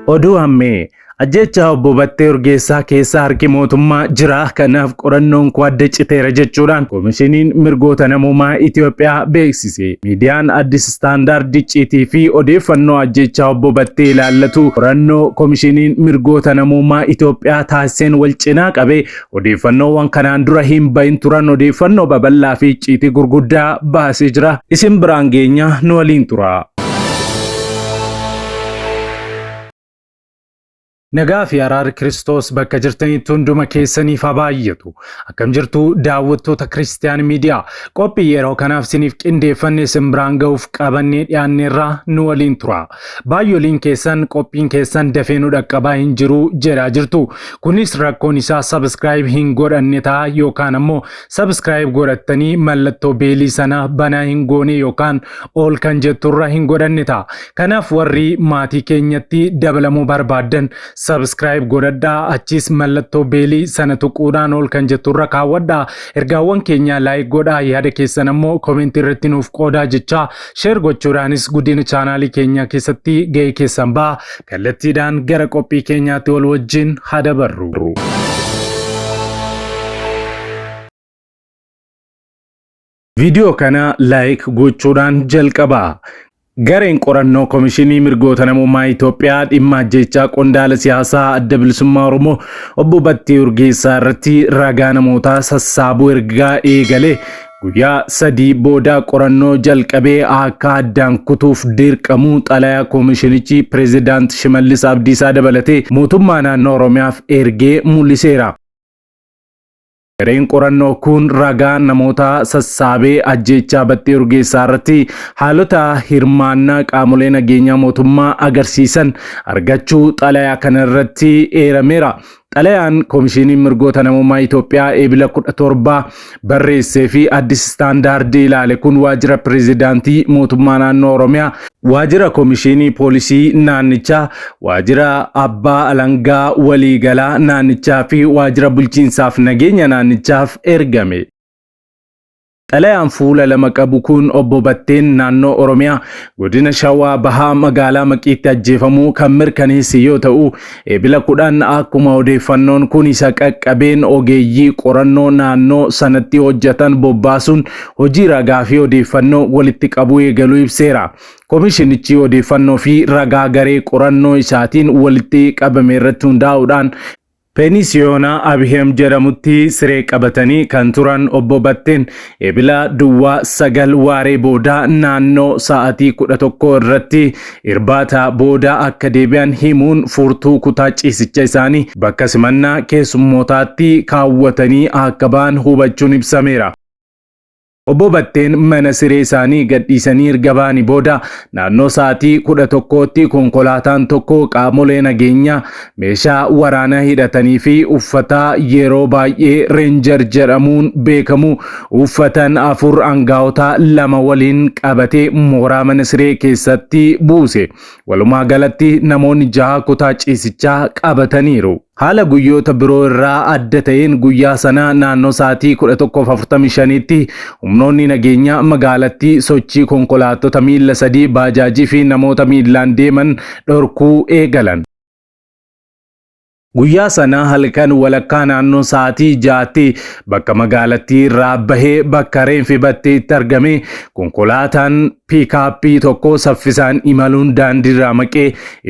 Oduu hammee ajjecha obbo Battee Urgeessaa keessaa harki mootummaa jira. Kanaaf qorannoon koo adda citeera jechuudhaan koomishiniin mirgoota namummaa Itoophiyaa beeksise. Miidiyaan Addis Standard icciitii fi odeeffannoo ajjecha obbo Battee ilaallatu qorannoo koomishiniin mirgoota namummaa Itoophiyaa taasiseen wal cinaa qabee odeeffannoowwan kanaan dura hin bahin turan odeeffannoo babal'aa fi icciitii gurguddaa baasee jira. Isin biraan geenya nu waliin tura. Nagaa fi araarri Kiristoos bakka jirtanitti hunduma keessaniif haa baay'atu. Akkam jirtu daawwattoota Kiristiyaan Miidiyaa. Qophii yeroo kanaaf isiniif qindeeffannee isin biraan ga'uuf qabannee dhiyaanneerraa nu waliin tura. Baay'ooliin keessan qophiin keessan dafee nu dhaqqabaa hin jiru jedhaa jirtu. Kunis rakkoon isaa subscribe hin godhanne ta'a yookaan ammoo subscribe godhattanii mallattoo beelii sana banaa hin goone yookaan ol kan jetturra hin godhanne ta'a. Kanaaf warri maatii keenyatti dabalamuu barbaadan subscribe godhadhaa, achis mallattoo beelii sana tuquudhaan ol kan jetturra kaawwadhaa. Ergaawwan keenya like godhaa, yaada keessan ammoo comment irratti nuuf qoodaa jechaa share gochuudhaanis guddina chaanaalii keenya keessatti ga'ee keessan ba'a. Kallattiidhaan gara qophii keenyaatti wal wajjin haa dabarru. Viidiyoo kana like gochuudhaan jalqabaa. Gareen qorannoo koomishinii mirgoota namummaa Itoophiyaa dhimma ajjechaa qondaala siyaasaa adda bilisummaa Oromoo obbo Battee Urgeessaa irratti ragaa namootaa sassaabuu ergaa eegale. Guyyaa 3 booda qorannoo jalqabee akka addaan kutuuf dirqamuu xalayaa koomishinichi Pireezidaant Shimallis Abdiisaa dabalatee mootummaa naannoo Oromiyaaf ergee mul'iseera. Gareen qorannoo kun ragaa namoota sassaabee ajjechaa Battee Urgeessaa irratti haalota hirmaannaa qaamolee nageenyaa mootummaa agarsiisan argachuu xalayaa kana irratti eerameera. Xalayaan koomishiniin mirgoota namummaa Itoophiyaa eebila 17 barreessee fi Addis Standard ilaale kun waajjira pireezidaantii mootummaa naannoo Oromiyaa, waajjira koomishinii poolisii naannichaa, waajjira abbaa alangaa waliigalaa naannichaa fi waajjira bulchiinsaaf nageenya naannichaaf ergame. Xalayaan fuula lama qabu kun obbo Batteen naannoo Oromiyaa godina Shawaa Bahaa magaalaa Maqiitti ajjeefamuu kan mirkaneesse yoo ta'u, eebila 10 akkuma odeeffannoon kun isa qaqqabeen ogeeyyii qorannoo naannoo sanatti hojjetan bobbaasuun hojii ragaa fi odeeffannoo walitti qabuu eegaluu ibseera. Koomishinichi odeeffannoo fi ragaa garee qorannoo isaatiin walitti qabame irratti hundaa'uudhaan Penisiyoonaa Abiheem jedhamutti siree qabatanii kan turan obbo Batteen eebila duwwaa 9 waaree booda naannoo sa'aatii 11 irratti irbaata booda akka deebi'an himuun furtuu kutaa ciisicha isaanii bakka simannaa keessummootaatti kaawwatanii akka ba'an hubachuun ibsameera. Obbo Batteen mana siree isaanii gadhiisanii erga ba'anii booda naannoo sa'aatii 11tti konkolaataan tokko qaamolee nageenyaa meeshaa waraanaa hidhatanii fi uffata yeroo baay'ee reenjar jedhamuun beekamu uffatan 4 aangaa'ota 2 waliin qabatee mooraa mana siree keessatti buuse. Walumaa galatti namoonni 6 kutaa ciisichaa qabataniiru. Haala guyyoota biroo irraa adda ta'een guyyaa sana naannoo sa'aatii 11:45tti humnoonni nageenyaa magaalattii sochii konkolaattota miila 3 baajaajii fi namoota miilaan deeman dhorkuu eegalan. Guyyaa sana halkan walakkaa naannoo sa'aatii 6tti bakka magaalattii irraa bahee bakka reenfi Batteetti argame konkolaataan piikaappii tokko saffisaan imaluun daandii irraa maqee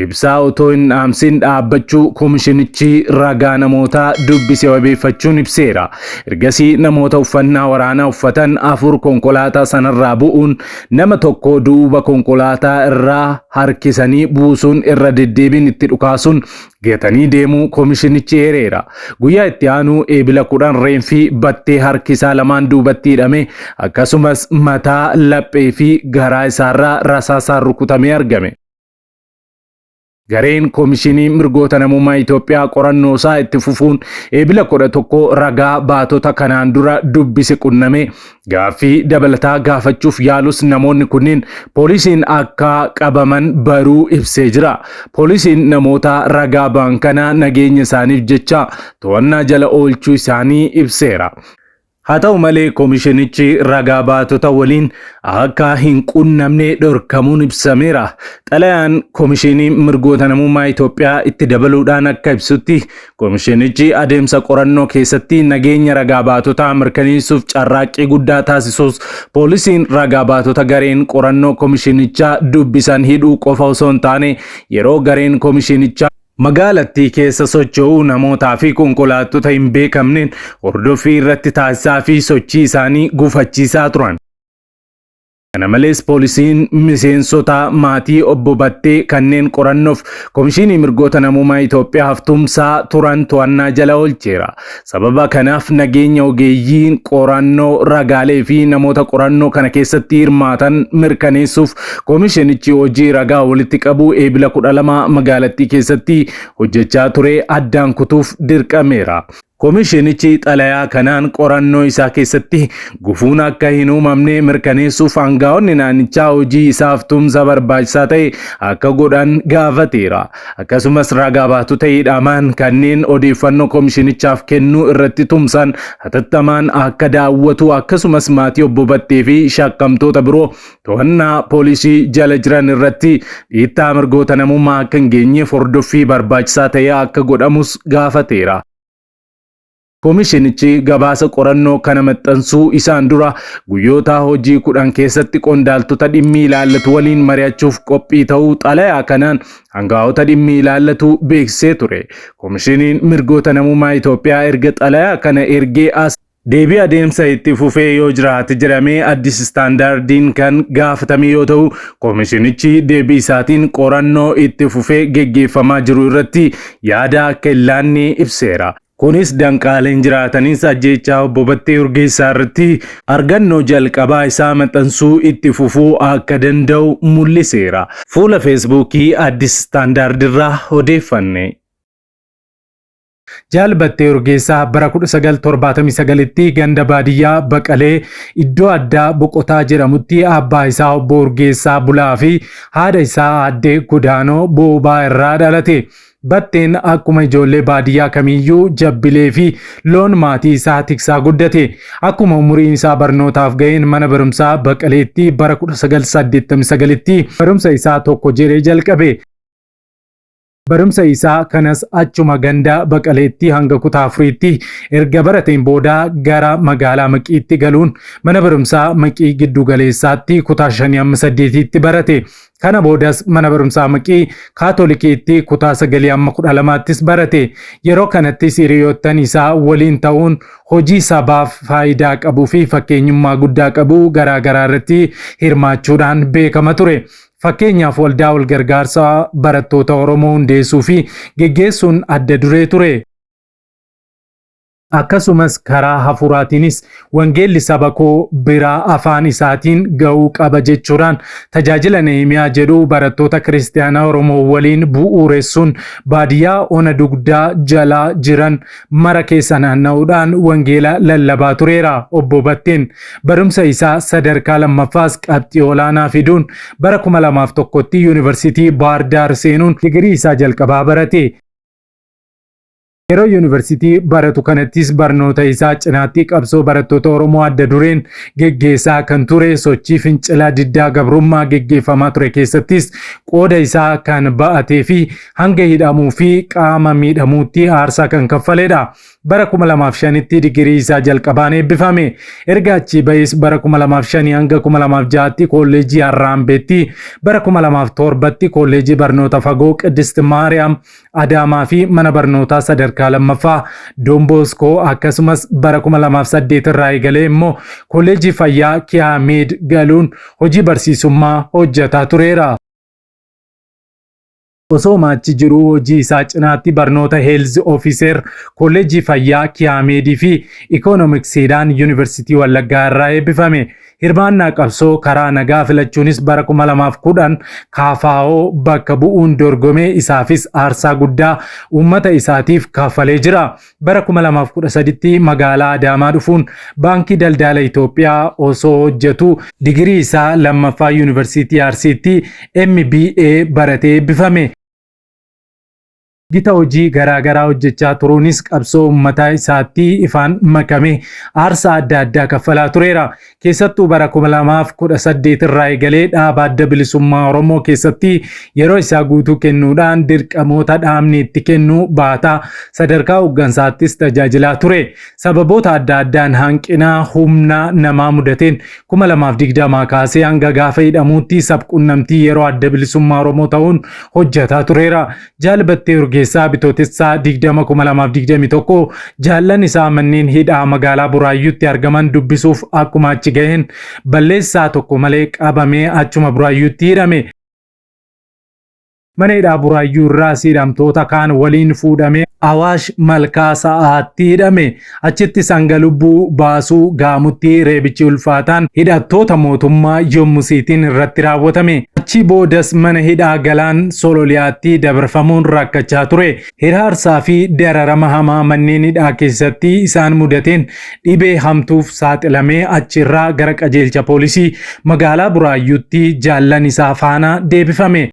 ibsaa otoo hin dhaamsin dhaabbachuu koomishinichi ragaa namootaa dubbisee wabeeffachuun ibseera. Ergasii namoota uffannaa waraanaa uffatan 4 konkolaataa sanarraa bu'uun nama tokko duuba konkolaataa irraa harkisanii buusuun irra deddeebiin itti dhukaasuun gatanii deemuu koomishinichi eereera. Guyyaa itti aanu eebila 10 reenfi Battee harkisaa lamaan duubatti hidhame akkasumas mataa, laphee fi garaa isaarraa rasaasaan rukutamee argame. Gareen koomishinii mirgoota namummaa Itoophiyaa qorannoo isaa itti fufuun eebila 11 ragaa baatota kanaan dura dubbise qunname gaaffii dabalataa gaafachuuf yaalus namoonni kunniin poolisiin akka qabaman baruu ibsee jira. Poolisiin namoota ragaa ba'an kana nageenya isaaniif jecha to'annaa jala oolchuu isaanii ibseera. haa ta'u malee koomishinichi ragaa baatota waliin akka hin qunnamne dhorkamuun ibsameera. Xalayaan koomishinii mirgoota namummaa Itoophiyaa itti dabaluudhaan akka ibsutti koomishinichi adeemsa qorannoo keessatti nageenya ragaa baatotaa mirkaneessuuf carraaqqii guddaa taasisus poolisiin ragaa baatota gareen qorannoo koomishinichaa dubbisan hidhuu qofa osoo hin taane yeroo gareen koomishinichaa magaalattii keessa socho'uu namootaa fi konkolaattota hin beekamneen hordoffii irratti taasisaa fi sochii isaanii gufachiisaa turan. Kana malees poolisiin miseensota maatii obbo Battee kanneen qorannoof koomishinii mirgoota namummaa Itoophiyaa haftumsaa turan to'annaa jala oolcheera. Sababa kanaaf nageenya ogeeyyiin qorannoo ragaalee fi namoota qorannoo kana keessatti hirmaatan mirkaneessuuf koomishinichi hojii ragaa walitti qabuu eebila 12 magaalattii keessatti hojjechaa ture addaan kutuuf dirqameera. Koomishinichi xalayaa kanaan qorannoo isaa keessatti gufuun akka hin uumamne mirkaneessuuf aangaa'onni naannichaa hojii isaaf tumsa barbaachisaa ta'e akka godhan gaafateera. Akkasumas ragaa baatota hidhaman kanneen odeeffannoo koomishinichaaf kennuu irratti tumsan hatattamaan akka daawwatu akkasumas maatii obbo Battee fi shakkamtoota biroo to'annaa poolisii jala jiran irratti dhiittaa mirgoota namummaa akka hin geenyeef hordoffii barbaachisaa ta'e akka godhamus gaafateera. Koomishinichi gabaasa qorannoo kana maxxansuu isaan dura guyyoota hojii 10 keessatti qondaaltota dhimmi ilaallatu waliin mari'achuuf qophii ta'uu xalayaa kanaan aangaa'ota dhimmi ilaallatu beeksisee ture. Koomishiniin mirgoota namummaa Itoophiyaa erga xalayaa kana ergee as deebii adeemsa itti fufee yoo jiraate jedhamee Addis Istaandardiin kan gaafatame yoo ta'u koomishinichi deebii isaatiin qorannoo itti fufee geggeeffamaa jiru irratti yaada akka hin laanne ibseera. Kunis danqaaleen jiraatanis ajjeechaa obbo Battee Urgeessaa irratti argannoo jalqabaa isaa maxxansuu itti fufuu akka danda'u mul'iseera. Fuula Feesbuukii Addis Istaandard irraa odeeffanne. Jaal Battee Urgeessaa bara 1979tti ganda baadiyyaa Baqalee iddoo addaa Boqotaa jedhamutti abbaa isaa obbo Urgeessaa Bulaa fi haadha isaa aadde Godaanoo Boobaa irraa dhalate. Batteen akkuma ijoollee baadiyyaa kamiyyuu jabbilee fi loon maatii isaa tiksaa guddate. Akkuma umuriin isaa barnootaaf ga'een mana barumsaa Baqaleetti bara 1989tti barumsa isaa tokko jedhee jalqabe. Barumsa isaa kanas achuma ganda Baqaleetti hanga kutaa 4tti erga barateen booda gara magaalaa Maqiitti galuun mana barumsaa Maqii giddu galeessaatti kutaa 5-8tti barate. Kana boodas mana barumsaa Maqii Kaatolikiitti kutaa 9-12ttis barate. Yeroo kanattis hiriyoottan isaa waliin ta'uun hojii sabaaf faayidaa qabuu fi fakkeenyummaa guddaa qabu garaagaraa irratti hirmaachuudhaan beekama ture. Fakkeenyaaf waldaa wal gargaarsaa barattoota Oromoo hundeessuu fi geggeessuun adda duree ture. Akkasumas karaa hafuuraatiinis wangeelli saba koo biraa afaan isaatiin ga'uu qaba jechuudhaan tajaajila Nehemiyaa jedhu barattoota kiristaanaa Oromoo waliin bu'uuressuun baadiyyaa ona dugdaa jalaa jiran mara keessa naanna'uudhaan wangeela lallabaa tureera. Obbo Batteen barumsa isaa sadarkaa lammaffaas qabxii olaanaa fiduun bara 2001tti yuunivarsiitii Baahir Daar seenuun digirii isaa jalqabaa barate. Yeroo yuunivarsiitii baratu kanattis barnoota isaa cinaatti qabsoo barattoota Oromoo adda dureen geggeessaa kan ture sochii fincilaa diddaa gabrummaa geggeeffamaa ture keessattis qooda isaa kan ba'atee fi hanga hidhamuu fi qaama miidhamuutti aarsaa kan kaffaledha. Bara 2005tti digirii isaa jalqabaan eebbifame. Erga achii ba'es bara 2005 hanga 2006tti kolleejii Harraambeetti, bara 2007tti kolleejii barnoota fagoo Qiddist Maariyaam Adaamaa fi mana barnootaa sadarkaa lammaffaa Don Bosco akkasumas bara 2008 irraa eegalee immoo kolleejii fayyaa Kiyaameed galuun hojii barsiisummaa hojjetaa tureera. Osoo maachi jiru hojii isaa cinaatti barnoota Health Officer kolleejii fayyaa Kiyaameedii fi Ikoonomiksiidhaan Yuunivarsiitii Wallaggaa irraa eebbifame. Hirmaannaa qabsoo karaa nagaa filachuunis bara 2010 KFO bakka bu'uun dorgomee isaafis aarsaa guddaa uummata isaatiif kaffalee jira. Bara 2013tti magaalaa Adaamaa dhufuun Baankii Daldala Itoophiyaa osoo hojjetu digirii isaa lammaffaa Yuunivarsiitii Arsiitti MBA baratee eebbifame. gita hojii garaagaraa hojjechaa turuunis qabsoo uummataa isaatti ifaan makame aarsaa adda addaa kaffalaa tureera. Keessattuu bara 2018 irraa eegalee dhaaba adda bilisummaa Oromoo keessatti yeroo isaa guutuu kennuudhaan dirqamoota dhaabni itti kennu baataa sadarkaa hooggansaattis tajaajilaa ture. Sababoota adda addaan hanqina humna namaa mudateen 2020 kaasee hanga gaafa hidhamuutti sabquunnamtii yeroo adda bilisummaa Oromoo ta'uun hojjetaa tureera. Jaalbattee Urgeessaa bitootessaa 2021 jaallan isaa manneen hidhaa magaalaa Buraayyuutti argaman dubbisuuf akkuma achi gaheen balleessaa tokko malee qabamee achuma Buraayyuutti hidhame. Mana hidhaa Buraayyuu irraa hidhamtoota kaan waliin fuudhamee Awaash Malkaa Sa'aatti hidhame. Achitti sanga lubbuu baasuu gaamutti reebichi ulfaataan hidhattoota mootummaa yommusiitiin irratti raawwatame. Achi boodas mana hidhaa Galaan Sololiyaatti dabarfamuun rakkachaa ture. Hiraarsaa fi dararama hamaa manneen hidhaa keessatti isaan mudateen dhibee hamtuuf saaxilamee achirraa gara qajeelcha poolisii magaalaa Buraayyuutti jaallan isaa faana deebifame.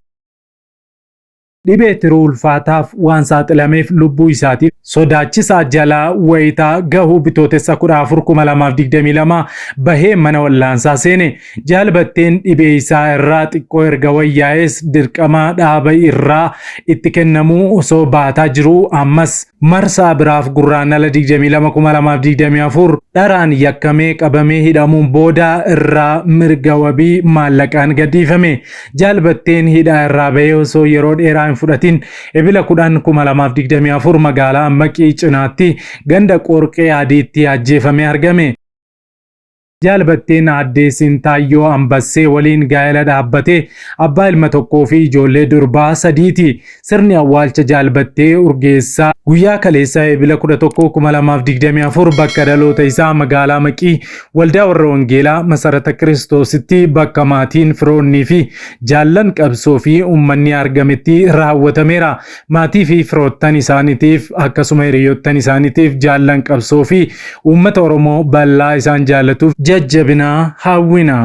Dhibee tiruu ulfaataaf waan saaxilameef lubbuu isaatiif sodaachisaa jalaa wayitaa gahuu bitootessa 14/2022 bahee mana wallaansaa seene. Jaalbatteen dhibee isaa irraa xiqqoo erga wayyaa'es dirqama dhaaba irraa itti kennamuu osoo baataa jiruu ammas marsaa biraaf gurraandhala 22/2024 dharaan yakkamee qabamee hidhamuun booda irraa mirga wabii maallaqaan gadhiifame. Jaalbatteen hidhaa irraa bahee osoo yeroo dheeraa fudhatiin ebila 10/2024 magaalaa Maqii cinaatti ganda Qorqee Adiitti ajjeefamee argame. Jaalbatteen addee Sintaayyoo Ambassee waliin gaa'ela dhaabbatee abbaa ilma tokkoo fi ijoollee durbaa sadiiti. Sirni awwaalcha Jaalbattee Urgeessaa guyyaa kaleessaa ebila 11/2024 bakka dhaloota isaa magaalaa Maqii waldaa warra Wangeelaa Masarata Kiristoositti bakka maatiin firoonnii fi jaallan qabsoo fi uummanni argametti raawwatameera. Maatii fi firoottan isaaniitiif akkasuma hiriyoottan isaaniitiif jaallan qabsoo fi uummata Oromoo bal'aa isaan jaallatuuf jajjabinaa hawwinaa.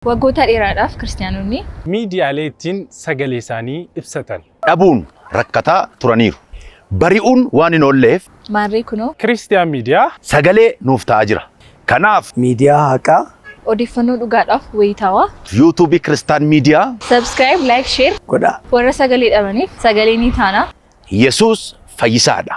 Waggoota dheeraadhaaf kiristaanonni miidiyaaleen sagalee isaanii ibsatan dhabuun rakkataa turaniiru. Bari'uun waan hin oolleef maarree kunoo Kiristiyaan miidiyaa sagalee nuuf ta'aa jira. Kanaaf miidiyaa haqaa odeeffannoo dhugaadhaaf wayitaawaa YouTube Kiristaan miidiyaa subscribe, like, share godhaa. warra sagalee dhabaniif sagalee ni taana. Yesuus fayyisaadha.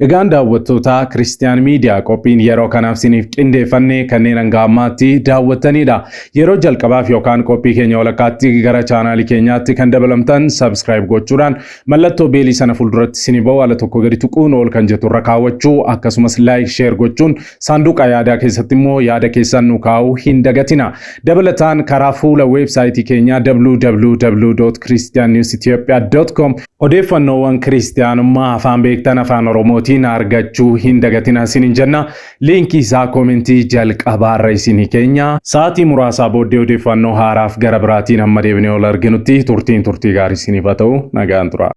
Egaan daawwattoota Kiristiyaan miidiyaa qophiin yeroo kanaaf siniif qindeeffannee kanneen hanga ammaatti daawwattanidha. Yeroo jalqabaaf yookaan qophii keenya walakkaatti gara chaanaalii keenyaatti kan dabalamtan subscribe gochuudhaan mallattoo beelii sana fuulduratti sinii ba'u ala tokko gadi tuquun ol kan jettu irra kaawwachuu akkasumas like share gochuun saanduqa yaadaa keessatti immoo yaada keessan nu kaa'uu hin dagatina. Dabalataan karaa fuula weebsaayitii keenyaa www.christiannewsethiopia.com odeeffannoowwan kiristiyaanummaa afaan beektan afaan Oromootiin argachuu hin dagatina sinin jenna. Liinkii isaa koomentii jalqabaarra isinii keenya. Sa'aatii muraasaa booddee odeeffannoo haaraaf gara biraatiin amma deebinee ol arginutti turtii gaarii isiniif haa ta'u nagaan tura.